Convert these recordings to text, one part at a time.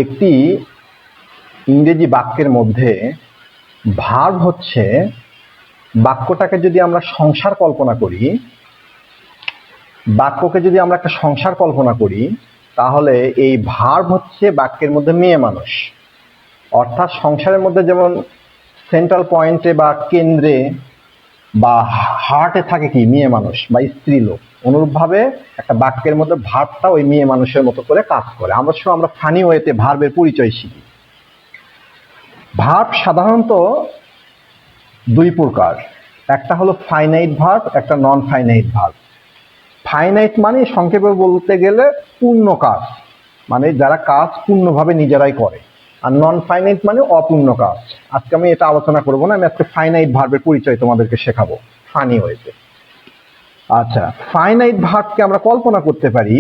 একটি ইংরেজি বাক্যের মধ্যে ভার্ব হচ্ছে, বাক্যটাকে যদি আমরা সংসার কল্পনা করি, বাক্যকে যদি আমরা একটা সংসার কল্পনা করি, তাহলে এই ভার্ব হচ্ছে বাক্যের মধ্যে মেয়ে মানুষ। অর্থাৎ সংসারের মধ্যে যেমন সেন্ট্রাল পয়েন্টে বা কেন্দ্রে বা হার্টে থাকে কি মেয়ে মানুষ বা স্ত্রী লোক, অনুরূপভাবে একটা বাক্যের মধ্যে ভার্বটা ওই মেয়ে মানুষের মতো করে কাজ করে। আমরা ফানি ওয়েতে ভার্বের পরিচয় শিখি। ভার্ব সাধারণত দুই প্রকার, একটা হলো ফাইনাইট ভার্ব, একটা নন ফাইনাইট ভার্ব। ফাইনাইট মানে সংক্ষেপে বলতে গেলে পূর্ণ কাজ, মানে যারা কাজ পূর্ণভাবে নিজেরাই করে। আর নন ফাইনাইট মানে অপূর্ণ কাজ। আজকে আমি এটা আলোচনা করবো না, আমি আজকে ফাইনাইট ভার্বের পরিচয় তোমাদেরকে শেখাবো ফানি ওয়েতে। আচ্ছা, ফাইনাইট ভার্বকে আমরা কল্পনা করতে পারি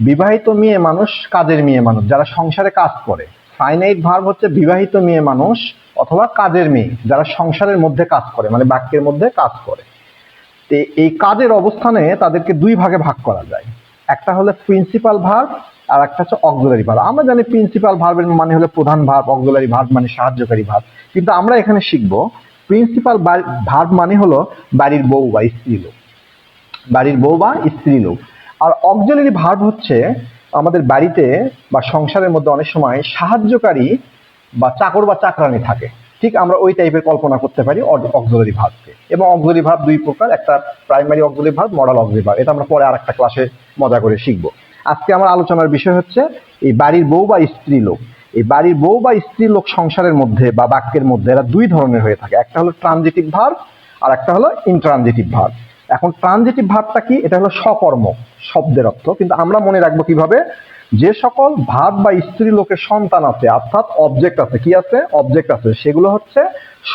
বিবাহিত মেয়ে মানুষ, কাজের মেয়ে মানুষ, যারা সংসারে কাজ করে। ফাইনাইট ভার্ব হচ্ছে বিবাহিত মেয়ে মানুষ অথবা কাজের মেয়ে, যারা সংসারের মধ্যে কাজ করে, মানে বাক্যের মধ্যে কাজ করে। এই কাজের অবস্থানে তাদেরকে দুই ভাগে ভাগ করা যায়, একটা হলো প্রিন্সিপাল ভার্ব আর একটা হচ্ছে অক্সিলারি ভার্ব। আমরা জানি প্রিন্সিপাল ভার্বের মানে হলো প্রধান ভার্ব, অক্সিলারি ভার্ব মানে সাহায্যকারী ভার্ব। কিন্তু আমরা এখানে শিখবো প্রিন্সিপাল ভার্ব মানে হলো বাড়ির বউ বা স্ত্রী লোক, বাড়ির বউ বা স্ত্রী লোক। আর অক্সিলারি ভার্ব হচ্ছে আমাদের বাড়িতে বা সংসারের মধ্যে অনেক সময় সাহায্যকারী বা চাকর বা চাকরানি থাকে, ঠিক আমরা ওই টাইপের কল্পনা করতে পারি অক্সিলারি ভার্বকে। এবং অক্সিলারি ভার্ব দুই প্রকার, একটা primary auxiliary verb, modal auxiliary verb. এটা আমরা পরে আর একটা ক্লাসে মজা করে শিখবো। আজকে আমার আলোচনার বিষয় হচ্ছে এই বাড়ির বউ বা স্ত্রী লোক। এই বাড়ির বউ বা স্ত্রী লোক সংসারের মধ্যে বা বাক্যের মধ্যে এরা দুই ধরনের হয়ে থাকে, একটা হলো ট্রানজিটিভ ভার্ব আর একটা হলো ইনট্রানজিটিভ ভার্ব। এখন ট্রানজিটিভ ভার্বটা কি? এটা হলো সকর্মক শব্দের অর্থ, কিন্তু আমরা মনে রাখবো কিভাবে, যে সকল ভার্ব বা স্ত্রী লোকের সন্তান আছে, অর্থাৎ অবজেক্ট আছে, কি আছে? অবজেক্ট আছে, সেগুলো হচ্ছে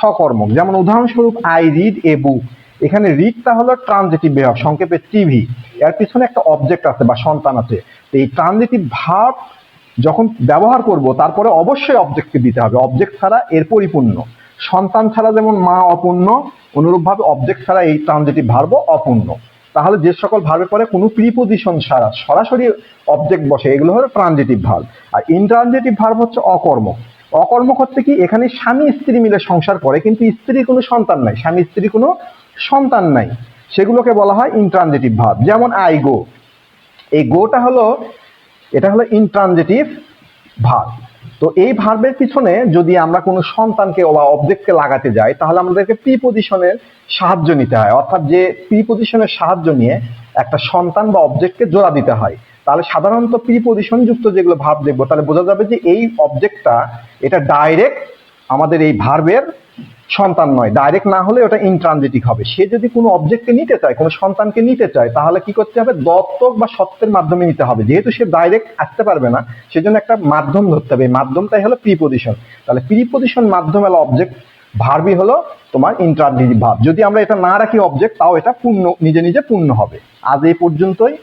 সকর্মক। যেমন উদাহরণস্বরূপ আই রিড এ বুক, এখানে রিডটা হলো ট্রানজিটিভ ভার্ব, সংক্ষেপে টিভি। এর পিছনে একটা অবজেক্ট আছে বা সন্তান আছে। তো এই ট্রানজিটিভ ভার্ব যখন ব্যবহার করব তারপরে অবশ্যই অবজেক্টকে দিতে হবে, অবজেক্ট ছাড়া এর পরিপূর্ণ। সন্তান ছাড়া যেমন মা অপূর্ণ, অনুরূপভাবে অবজেক্ট ছাড়া এই ট্রানজিটিভ ভার্বও অপূর্ণ। তাহলে যে সকল ভার্বের পরে কোনো প্রিপোজিশন ছাড়া সরাসরি অবজেক্ট বসে, এগুলো হলো ট্রানজিটিভ ভার্ব। আর ইনট্রানজিটিভ ভার্ব হচ্ছে অকর্মক। অকর্মক হচ্ছে কি, এখানে স্বামী স্ত্রী মিলে সংসার করে কিন্তু স্ত্রীর কোনো সন্তান নাই, স্বামী স্ত্রীর কোনো সন্তান নাই, সেগুলোকে বলা হয় ইনট্রানজিটিভ ভার্ব। যেমন আই গো, এই গোটা হলো, এটা হলো ইনট্রানজিটিভ ভার্ব। তো এই ভার্বের পিছনে যদি আমরা কোনো সন্তানকে বা অবজেক্টকে লাগাতে যাই, তাহলে আমাদেরকে প্রিপোজিশনের সাহায্য নিতে হয়, অর্থাৎ যে প্রিপোজিশনের সাহায্য নিয়ে একটা সন্তান বা অবজেক্টকে জোড়া দিতে হয়। তাহলে সাধারণত প্রিপোজিশন যুক্ত যেগুলো ভার্ব দেখবো, তাহলে বোঝা যাবে যে এই অবজেক্টটা এটা ডাইরেক্ট আমাদের এই ভার্বের সন্তান নয়, ডাইরেক্ট না হলে ওটা ইনট্রানজিটিভ হবে। সে যদি কোনো অবজেক্টকে নিতে চায়, কোনো সন্তানকে নিতে চায়, তাহলে কি করতে হবে? দত্তক বা সত্ত্বের মাধ্যমে নিতে হবে। যেহেতু সে ডাইরেক্ট আসতে পারবে না, সেজন্য একটা মাধ্যম ধরতে হবে। এই মাধ্যমটাই হলো প্রিপোজিশন। তাহলে প্রিপোজিশন মাধ্যম হলো অবজেক্ট, ভার্বই হলো তোমার ইনট্রানজিটিভ ভার্ব। যদি আমরা এটা না রাখি অবজেক্ট, তাও এটা পূর্ণ, নিজে নিজে পূর্ণ হবে। আজ এই পর্যন্তই।